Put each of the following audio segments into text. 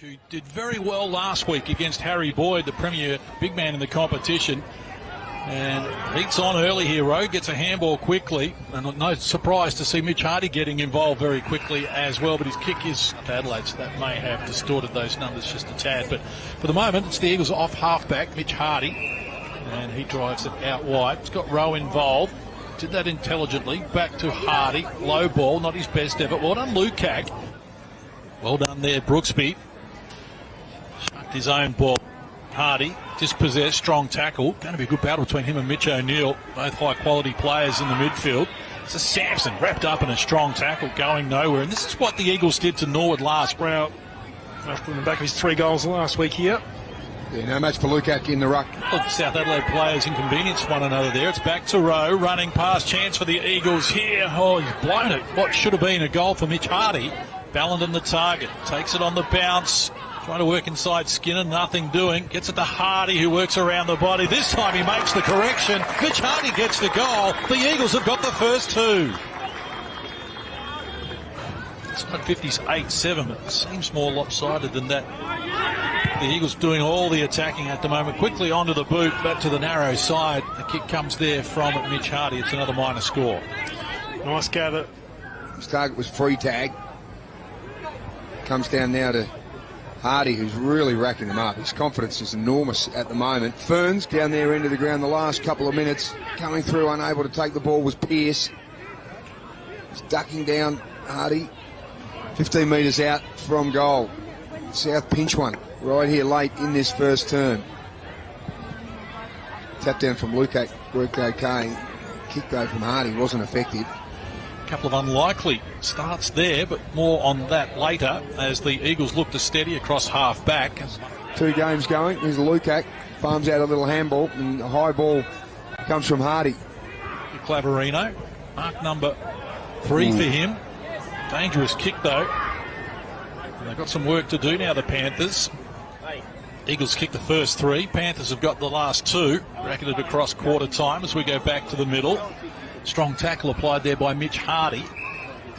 who did very well last week against Harry Boyd, the premier big man in the competition. And heats on early here, Rowe gets a handball quickly, and no surprise to see Mitch Hardie getting involved very quickly as well, but his kick is to Adelaide, so that may have distorted those numbers just a tad. But for the moment, it's the Eagles off halfback, Mitch Hardie, and he drives it out wide. It's got Rowe involved, did that intelligently, back to Hardie, low ball, not his best ever. Well done, Lukac. Well done there, Brooksby. Shucked his own ball. Hardie, dispossessed, strong tackle. Going to be a good battle between him and Mitch O'Neill, both high-quality players in the midfield. It's a Sampson wrapped up in a strong tackle, going nowhere. And this is what the Eagles did to Norwood last round. After the back of his 3 goals last week here. Yeah, no match for Lukac in the ruck. South Adelaide players inconvenience one another there. It's back to Rowe, running past, chance for the Eagles here. Oh, he's blown it. What should have been a goal for Mitch Hardie. Ballenden the target, takes it on the bounce. Trying to work inside Skinner, nothing doing. Gets it to Hardie, who works around the body. This time he makes the correction. Mitch Hardie gets the goal. The Eagles have got the first 2. Side 50's 8-7. It seems more lopsided than that. The Eagles doing all the attacking at the moment. Quickly onto the boot, back to the narrow side. The kick comes there from Mitch Hardie. It's another minor score. Nice gather. His target was free tag. Comes down now to Hardie, who's really racking him up. His confidence is enormous at the moment. Ferns down there into the ground the last couple of minutes. Coming through, unable to take the ball, was Pearce. He's ducking down Hardie. 15 metres out from goal. South pinch one right here late in this first term. Tap down from Lukac, worked okay. Kick though from Hardie wasn't effective. A couple of unlikely starts there, but more on that later as the Eagles look to steady across half back. 2 games going. Here's Lukac, farms out a little handball, and a high ball comes from Hardie. Claverino, mark number 3 for him. Dangerous kick though. And they've got some work to do now, the Panthers. Eagles kick the first 3. Panthers have got the last 2. Bracketed across quarter time as we go back to the middle. Strong tackle applied there by Mitch Hardie.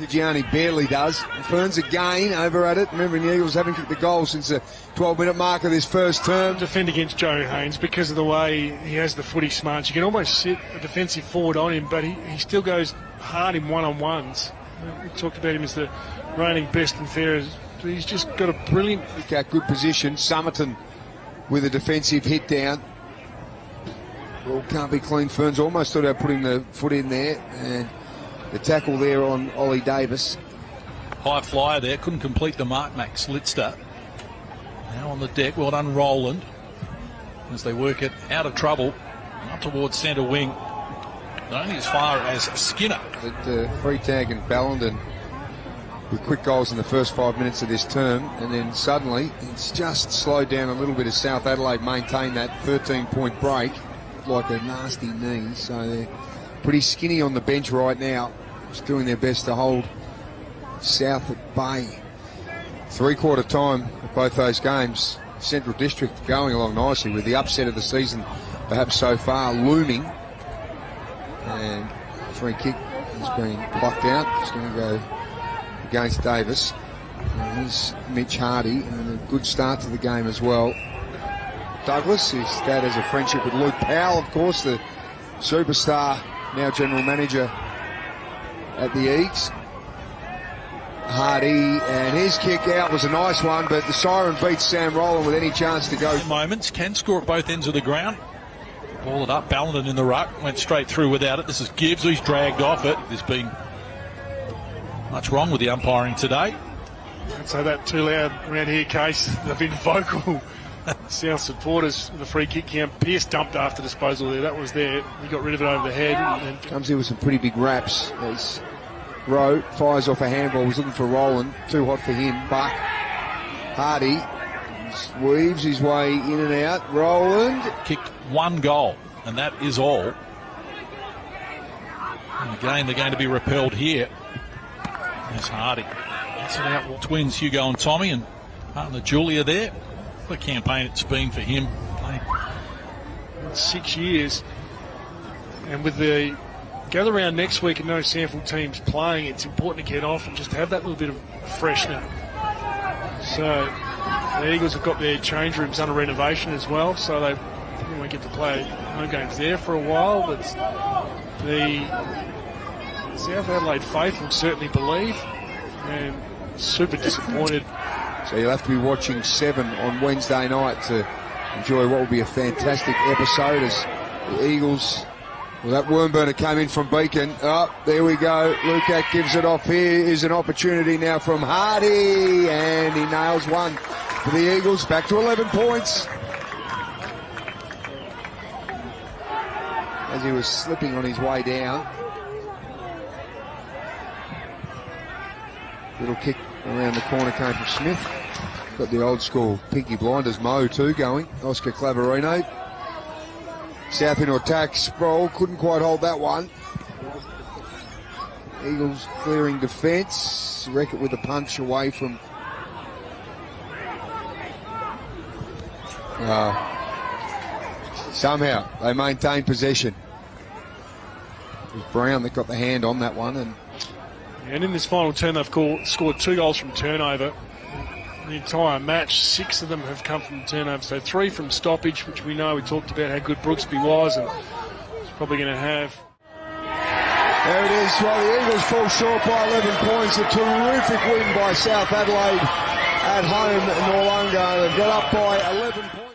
Gianni barely does. Ferns again over at it. Remembering the Eagles haven't kicked the goal since the 12-minute mark of this first term. Defend against Joe Haynes because of the way he has the footy smarts. You can almost sit a defensive forward on him, but he still goes hard in one-on-ones. We talked about him as the reigning best and fairest. He's just got a brilliant... Good position. Summerton with a defensive hit down. Well, can't be clean. Ferns almost thought about putting the foot in there, and the tackle there on Ollie Davis. High flyer there, couldn't complete the mark. Max Litster now on the deck. Well done, Roland, as they work it out of trouble up towards centre wing. Not only as far as Skinner. But free tag and Ballenden with quick goals in the first 5 minutes of this term, and then suddenly it's just slowed down a little bit as South Adelaide maintain that 13-point break. Like a nasty knee, so they're pretty skinny on the bench right now, just doing their best to hold South at bay. 3/4 time of both those games. Central District going along nicely with the upset of the season perhaps so far looming, and free kick has been plucked out. It's going to go against Davis, and here's Mitch Hardie, and a good start to the game as well. Douglas, his dad has a friendship with Luke Powell, of course, the superstar, now general manager at the Eagles. Hardie, and his kick out was a nice one, but the siren beats Sam Rowland with any chance to go. Moments, can score at both ends of the ground. Ball it up, Ballenden in the ruck, went straight through without it. This is Gibbs, he's dragged off it. There's been much wrong with the umpiring today. I'd say that too loud around here, Case. They've been vocal. South supporters with a free kick count. Pearce dumped after disposal there. That was there. He got rid of it over the head. And comes here with some pretty big raps. As Rowe fires off a handball. He's looking for Roland. Too hot for him. Buck. Hardie weaves his way in and out. Roland. Kicked 1 goal, and that is all. And again, they're going to be repelled here. There's Hardie. That's it out. Twins Hugo and Tommy, and partner Julia there. What a campaign it's been for him. 6 years, and with the gather round next week and no SANFL teams playing, it's important to get off and just have that little bit of freshener. So The Eagles have got their change rooms under renovation as well, so they won't get to play home games there for a while. But the South Adelaide faithful certainly believe, and super disappointed. So you'll have to be watching 7 on Wednesday night to enjoy what will be a fantastic episode as the Eagles. Well, that worm burner came in from Beacon. Oh, there we go. Lukac gives it off. Here is an opportunity now from Hardie, and he nails one for the Eagles. Back to 11 points. As he was slipping on his way down. Little kick around the corner came from Smith. Got the old school Pinky Blinders Mo too going. Oscar Clavarino. South in attack. Sproul couldn't quite hold that one. Eagles clearing defence. Wreck it with a punch away from. Somehow they maintain possession. It was Brown that got the hand on that one, and in this final turn they've scored 2 goals from turnover. The entire match, 6 of them have come from turnover, so 3 from stoppage, which we talked about how good Brooksby was, and he's probably going to have. There it is. Well, the Eagles fall short by 11 points. A terrific win by South Adelaide at home at Noarlunga. They've got up by 11 points.